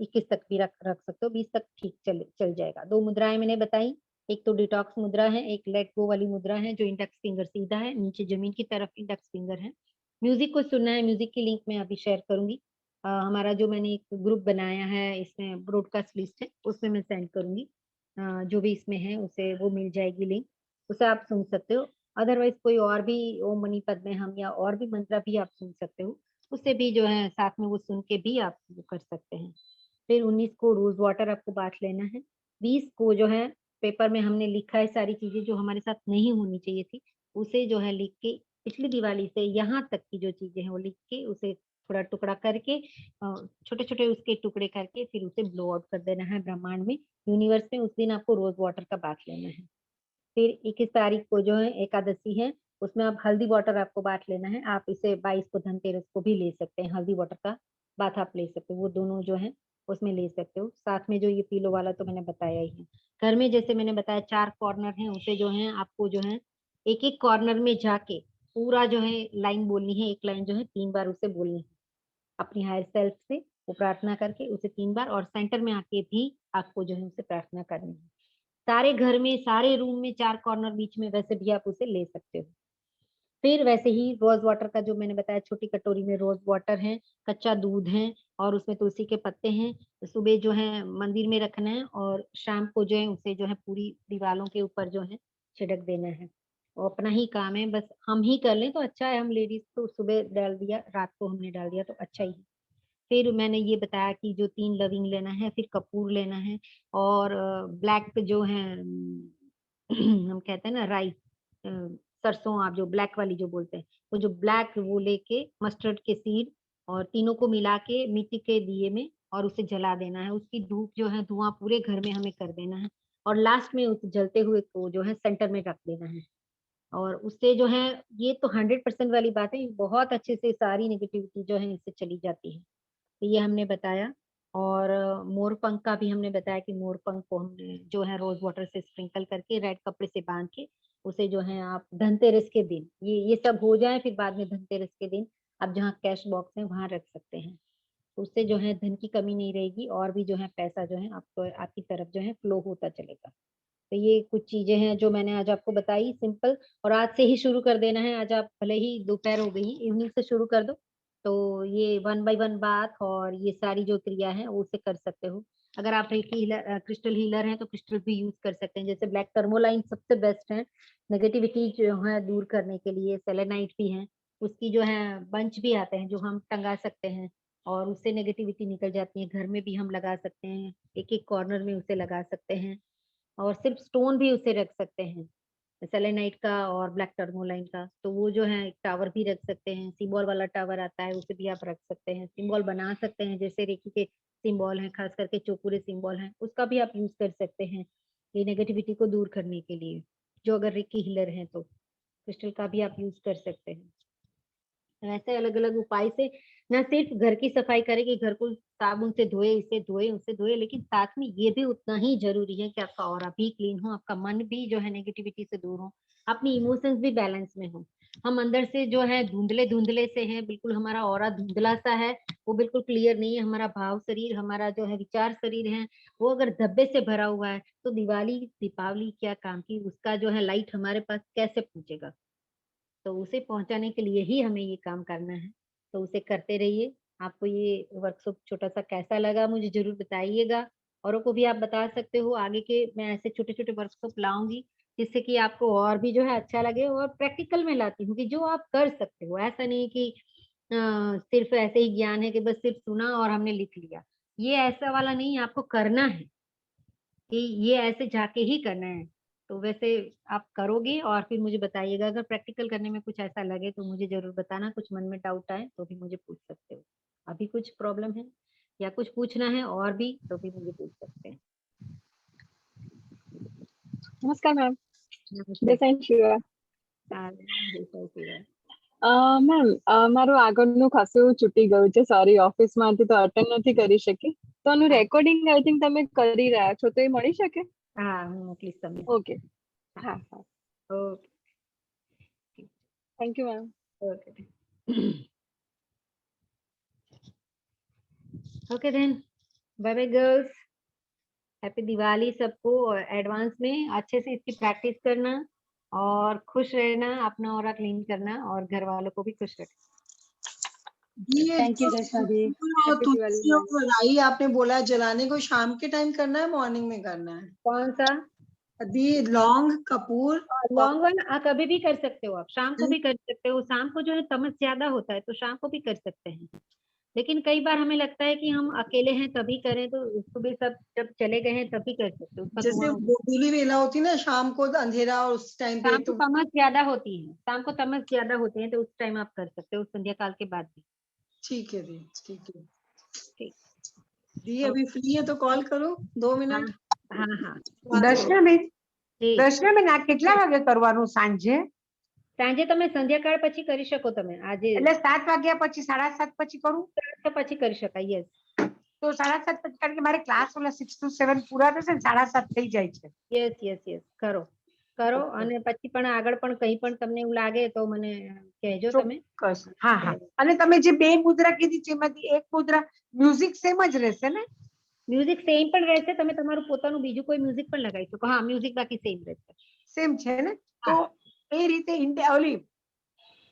21 तक भी रख सकते हो, 20 तक ठीक चल जाएगा। दो मुद्राएं मैंने बताई, एक तो डिटॉक्स मुद्रा है, एक लेट गो वाली मुद्रा है, जो इंडेक्स फिंगर सीधा है, नीचे जमीन की तरफ इंडेक्स फिंगर है। म्यूजिक को सुनना है, म्यूजिक की लिंक मैं अभी शेयर करूंगी। हमारा जो मैंने एक ग्रुप बनाया है, इसमें ब्रॉडकास्ट लिस्ट है, उसमें मैं सेंड करूंगी। जो भी इसमें है उसे वो मिल जाएगी लिंक, उसे आप सुन सकते हो। अदरवाइज कोई और भी ओम मणि पद्मे हम या और भी मंत्र भी आप सुन सकते हो, उससे भी जो है साथ में वो सुन के भी आप वो कर सकते हैं। फिर 19 को रोज वाटर आपको बांट लेना है। 20 को जो है पेपर में हमने लिखा है सारी चीजें जो हमारे साथ नहीं होनी चाहिए थी, उसे जो है लिख के, पिछली दिवाली से यहाँ तक की जो चीजें हैं वो लिख के उसे थोड़ा टुकड़ा करके छोटे छोटे उसके टुकड़े करके फिर उसे ब्लो आउट कर देना है ब्रह्मांड में, यूनिवर्स में। उस दिन आपको रोज वाटर का बाथ लेना है। फिर 21 तारीख को जो है एकादशी है, उसमें आप हल्दी वाटर आपको बाथ लेना है। आप इसे 22 को धनतेरस को भी ले सकते हैं, हल्दी वाटर का बाथ आप ले सकते हो, वो दोनों जो है उसमें ले सकते हो। साथ में जो ये पीलो वाला तो मैंने बताया ही है। घर में जैसे मैंने बताया 4 कॉर्नर है, उसे जो है आपको जो है एक एक कॉर्नर में जाके पूरा जो है लाइन बोलनी है। एक लाइन जो है 3 बार उसे बोलनी है अपनी हायर सेल्फ से, वो प्रार्थना करके उसे 3 बार, और सेंटर में आके भी आपको जो है उसे प्रार्थना करनी है। सारे घर में, सारे रूम में 4 कॉर्नर बीच में वैसे भी आप उसे ले सकते हो। फिर वैसे ही रोज वाटर का जो मैंने बताया, छोटी कटोरी में रोज वाटर है, कच्चा दूध है और उसमें तुलसी के पत्ते हैं। तो सुबह जो है मंदिर में रखना है और शाम को जो है उसे जो है पूरी दीवारों के ऊपर जो है छिड़क देना है। वो अपना ही काम है, बस हम ही कर लें तो अच्छा है। हम लेडीज तो सुबह डाल दिया, रात को हमने डाल दिया तो अच्छा ही है। फिर मैंने ये बताया कि जो 3 लविंग लेना है, फिर कपूर लेना है, और ब्लैक जो है हम कहते हैं ना राई, सरसों आप जो ब्लैक वाली जो बोलते हैं, वो जो ब्लैक वो लेके मस्टर्ड के सीड और तीनों को मिला के मिट्टी के दिए में और उसे जला देना है। उसकी धूप जो है धुआं पूरे घर में हमें कर देना है, और लास्ट में उस जलते हुए को जो है सेंटर में रख देना है। और उससे जो है, ये तो 100% वाली बात है, बहुत अच्छे से सारी नेगेटिविटी जो है इससे चली जाती है। तो ये हमने बताया। और मोर पंख का भी हमने बताया कि मोर पंख को हमने जो है रोज वाटर से स्प्रिंकल करके रेड कपड़े से बांध के उसे जो है आप धनतेरस के दिन, ये सब हो जाए फिर बाद में धनतेरस के दिन आप जहाँ कैश बॉक्स है वहां रख सकते हैं। तो उससे जो है धन की कमी नहीं रहेगी, और भी जो है पैसा जो है आपको आपकी तरफ जो है फ्लो होता चलेगा। तो ये कुछ चीजें हैं जो मैंने आज आपको बताई, सिंपल। और आज से ही शुरू कर देना है। आज आप भले ही दोपहर हो गई, इवनिंग से शुरू कर दो। तो ये 1 बाय 1 बात और ये सारी जो क्रिया है वो उसे कर सकते हो। अगर आप रेकी हीलर, क्रिस्टल हीलर हैं तो क्रिस्टल भी यूज कर सकते हैं। जैसे ब्लैक टर्मोलाइन सबसे बेस्ट है नेगेटिविटी जो है दूर करने के लिए। सेलेनाइट भी है, उसकी जो है बंच भी आते हैं जो हम टंगा सकते हैं, और उससे नेगेटिविटी निकल जाती है। घर में भी हम लगा सकते हैं, एक एक कॉर्नर में उसे लगा सकते हैं। और सिर्फ स्टोन भी उसे रख सकते हैं, सेलेनाइट का और ब्लैक टर्मोलाइन का। तो वो जो है एक टावर भी रख सकते हैं, सिंबल वाला टावर आता है उसे भी आप रख सकते हैं। सिंबल बना सकते हैं, जैसे रेकी के सिंबल हैं, खास करके चौपुरे सिंबल हैं, उसका भी आप यूज कर सकते हैं ये नेगेटिविटी को दूर करने के लिए। जो अगर रेकी हीलर हैं तो क्रिस्टल का भी आप यूज कर सकते हैं। ऐसे अलग अलग उपाय से न सिर्फ घर की सफाई करें कि घर को साबुन से धोए, इसे धोए, उसे धोए, लेकिन साथ में ये भी उतना ही जरूरी है कि आपका ऑरा भी क्लीन हो, आपका मन भी जो है नेगेटिविटी से दूर हो, अपनी इमोशंस भी बैलेंस में हो। हम अंदर से जो है धुंधले धुंधले से हैं, बिल्कुल हमारा ऑरा धुंधला सा है, वो बिल्कुल क्लियर नहीं है। हमारा भाव शरीर, हमारा जो है विचार शरीर है, वो अगर धब्बे से भरा हुआ है तो दिवाली दीपावली क्या काम की, उसका जो है लाइट हमारे पास कैसे पहुंचेगा। तो उसे पहुंचाने के लिए ही हमें ये काम करना है। तो उसे करते रहिए। आपको ये वर्कशॉप छोटा सा कैसा लगा मुझे जरूर बताइएगा। औरों को भी आप बता सकते हो। आगे के मैं ऐसे छोटे छोटे वर्कशॉप लाऊंगी जिससे कि आपको और भी जो है अच्छा लगे, और प्रैक्टिकल में लाती हूँ कि जो आप कर सकते हो। ऐसा नहीं कि सिर्फ ऐसे ही ज्ञान है कि बस सिर्फ सुना और हमने लिख लिया। ये ऐसा वाला नहीं, आपको करना है कि ये ऐसे जाके ही करना है। तो वैसे आप करोगे और फिर मुझे बताइएगा। अगर प्रैक्टिकल करने में कुछ ऐसा लगे तो मुझे जरूर बताना। कुछ मन में डाउट आए तो भी मुझे पूछ सकते हो। अभी कुछ प्रॉब्लम है या कुछ पूछना है और भी तो भी मुझे पूछ सकते हैं। નમસ્કાર મેમ, नमस्ते। જય સાંઈ શિવા. हाँ, जैसा होगा। મેમ મારું આગળનું ખાસું એવું છૂટી ગયું છે, સોરી ઓફિસમાંથી તો અટેન્ડ નથી કરી શકી. તો આનું हाँ રેકોર્ડિંગ આઈ થિંક તમે કરી રહ્યા છો, તો એ મળી શકે? हाँ, હું મોકલીશ તમને। ઓકે, હા હા, okay thank you ma'am. Okay okay then, bye bye girls. Happy Diwali सबको। और एडवांस में अच्छे से इसकी प्रैक्टिस करना और खुश रहना, अपना ऑरा क्लीन करना और घर वालों को भी खुश रखना। ये थैंक यू दर्शना दी। और हैप्पी दिवाली तुलसी मैम. और राई आपने बोला जलाने को शाम के टाइम करना है, मॉर्निंग में करना है? कौन सा? दी लौंग, कपूर और लॉन्ग वाला आप कभी भी कर सकते हो, आप शाम को भी कर सकते हो। शाम को जो है तमस ज्यादा होता है तो शाम को भी कर सकते हैं। लेकिन कई बार हमें लगता है कि हम अकेले हैं तभी करें, तो सुबह सब जब चले गए हैं तभी कर सकते हो। उसका जैसे धुआं, गोधूली वेला होती है ना, शाम को अंधेरा और उस टाइम पे शाम को तो तमस ज्यादा होती है, शाम को तमस ज्यादा होती है तो उस टाइम आप कर सकते हो, संध्या काल के बाद भी। ठीक है दी, ठीक है ठीक। दी। अभी फ्री है तो कॉल करो 2 हाँ मिनट। हाँ हाँ દર્શનાબેન જી દર્શનાબેન આ કેટલા વાગે કરવાનું સાંજે? સાંજે તમે સંધ્યાકાળ પછી કરી શકો તમે આજે એટલે 7 વાગ્યા પછી 7:30 પછી કરું તો પછી કરી શકાય યસ તો 7:30 પછી, કારણ કે મારે ક્લાસ ઓલા 6 to 7 પૂરા થશે ને 7:30 થઈ જાય છે. યસ યસ યસ કરો કરો Okay. અને પછી પણ આગળ પણ કંઈ પણ તમને એવું લાગે તો મને કહેજો તમે ચોક્કસ. હા હા. અને તમે જે બે મુદ્રા કીધી છે એમાંથી એક મુદ્રા મ્યુઝિક સેમ જ રહેશે ને? મ્યુઝિક સેમ પણ રહેશે તમે તમારું પોતાનું બીજું કોઈ મ્યુઝિક પણ લગાવી શકો હા મ્યુઝિક બાકી સેમ રહેશે સેમ છે ને? તો એ રીતે ઓલી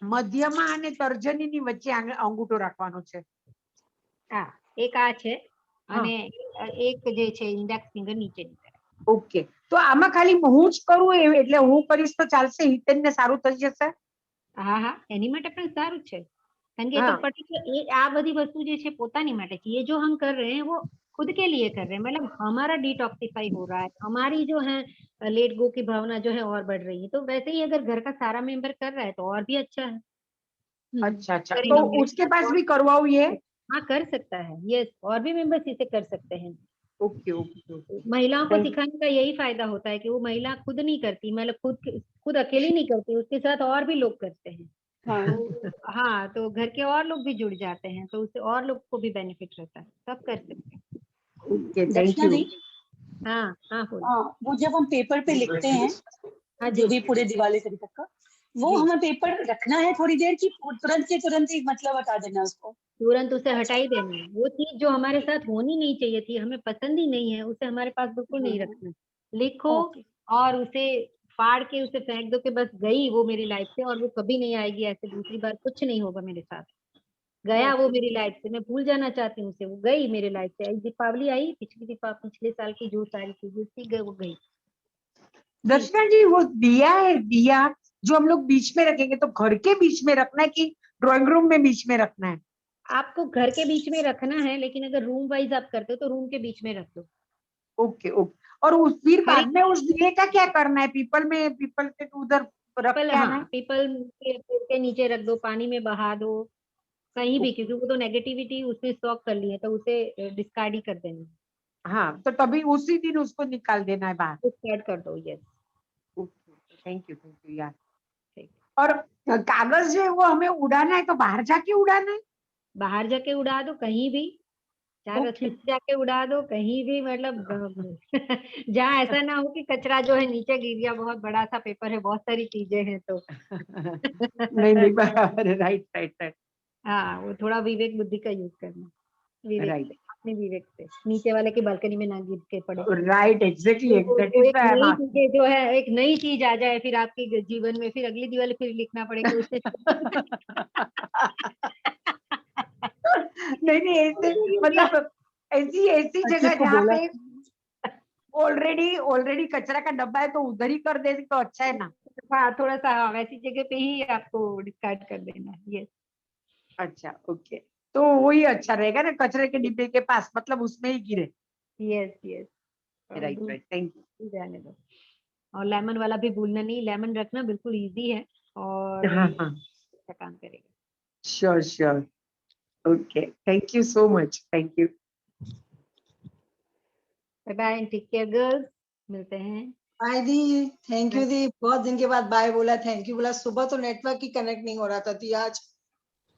મધ્યમાં અને તર્જનીની વચ્ચે અંગૂઠો રાખવાનો છે. હા એક આ છે અને એક જે છે ઇન્ડેક્સ ફિંગર નીચેની તરફ ઓકે. તો આમાં ખાલી હું જ કરું એટલે હું કરીશ તો ચાલશે? હિતેનને સારું થઈ જશે? હા હા એની માટે પણ સારું જ છે કારણ કે ये तो हाँ। पर्टिकुलर आ बधी वस्तु जो है पोतानी माटे ये जो हम कर रहे हैं वो खुद के लिए कर रहे हैं मतलब हमारा डिटॉक्सिफाई हो रहा है हमारी जो है लेट गो की भावना जो है और बढ़ रही है तो वैसे ही अगर घर का सारा मेंबर कर रहा है तो और भी अच्छा है अच्छा अच्छा। करेंगे तो उसके पास भी करवाऊं ये? हाँ कर सकता है यस और भी मेंबर्स इसे कर सकते हैं ओके ओके ओके। महिलाओं को Thank- सिखाने का यही फायदा होता है कि वो महिला खुद नहीं करती मतलब खुद अकेली नहीं करती उसके साथ और भी लोग करते हैं तो हाँ तो घर के और लोग भी जुड़ जाते हैं तो उससे और लोग को भी बेनिफिट रहता है सब कर सकते हैं ओके थैंक दर्शना यू। दी, हाँ हाँ बोलो हाँ वो जब हम पेपर पे लिखते हैं हाँ जो जी भी पूरे दिवाली तक का वो जी। हमें पेपर रखना है थोड़ी देर की तुरंत के तुरंत ही मतलब हटा देना उसको। तुरंत उसे हटा ही देना है वो चीज जो हमारे साथ होनी नहीं चाहिए थी हमें पसंद ही नहीं है उसे हमारे पास बिल्कुल नहीं रखना लिखो ओके। और उसे फाड़ के उसे फेंक दो कि बस गई वो मेरी लाइफ से और वो कभी नहीं आएगी ऐसे दूसरी बार कुछ नहीं होगा मेरे साथ गया वो मेरी लाइफ से मैं भूल जाना चाहती हूँ उसे वो गई मेरी लाइफ से आई दीपावली आई पिछले साल की जो साल की जो थी गई वो गई दर्शना जी वो दिया है, दिया जो हम लोग बीच में रखेंगे तो घर के बीच में रखना है कि ड्राइंग रूम में बीच में रखना है? आपको घर के बीच में रखना है लेकिन अगर रूम वाइज आप करते हो तो रूम के बीच में रख दो ओके ओके। और उस फिर हर बाद में उस दिए का क्या करना है? पीपल में, पीपल के उधर रख पीपल के आना हाँ है? पीपल के पेड़ के नीचे रख दो पानी में बहा दो कहीं भी क्योंकि वो तो नेगेटिविटी उसने स्टॉक कर ली है तो उसे डिस्कार्ड ही कर देना हाँ तो तभी उसी दिन उसको निकाल देना है बाहर। डिस्कार्ड कर दो यस थैंक यू यार। ठीक और कागज जो है वो हमें उड़ाना है तो बाहर जाके उड़ाना है? बाहर जाके उड़ा दो कहीं भी चाहे ओके। रस्ते से जाके उड़ा दो कहीं भी मतलब जहाँ ऐसा ना हो कि कचरा जो है नीचे गिर गया बहुत बड़ा सा पेपर है बहुत सारी चीजें हैं तो नहीं बराबर है। राइट राइट राइट हाँ वो थोड़ा विवेक बुद्धि का यूज करना विवेक राइट से अपने विवेक से नीचे वाले की बालकनी में ना गिर के पड़े राइट एग्जैक्टली दैट तो इज एक नई चीजें जो है एक नई चीज आ जाए फिर आपके जीवन में फिर अगली दिवाली फिर लिखना पड़े कि उससे नहीं ऐसे मतलब ऐसी ऐसी जगह को जहाँ बोला पे ऑलरेडी कचरा का डब्बा है तो उधर ही कर दे तो अच्छा है ना? हाँ थोड़ा सा हाँ, वैसी जगह पे ही आपको डिस्कार्ड कर देना है यस अच्छा ओके। तो वही अच्छा रहेगा ना कचरे के डिब्बे के पास, मतलब उसमें ही गिरे। Yes yes right right thank you. जाने दो और लेमन वाला भी भूलना नहीं लेमन रखना बिल्कुल इजी है और हाँ हाँ अच्छा काम करेगा sure sure. Okay thank you so much thank you. Bye bye take care girls मिलते हैं बाय दी, थैंक यू दी। बहुत दिन के बाद बाय बोला, थैंक यू बोला। सुबह तो नेटवर्क ही कनेक्ट नहीं हो रहा था दी आज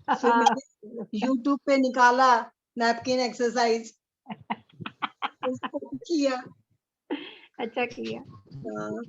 फिर मैंने यूट्यूब पे निकाला नैपकिन एक्सरसाइज उसको किया। अच्छा किया हाँ।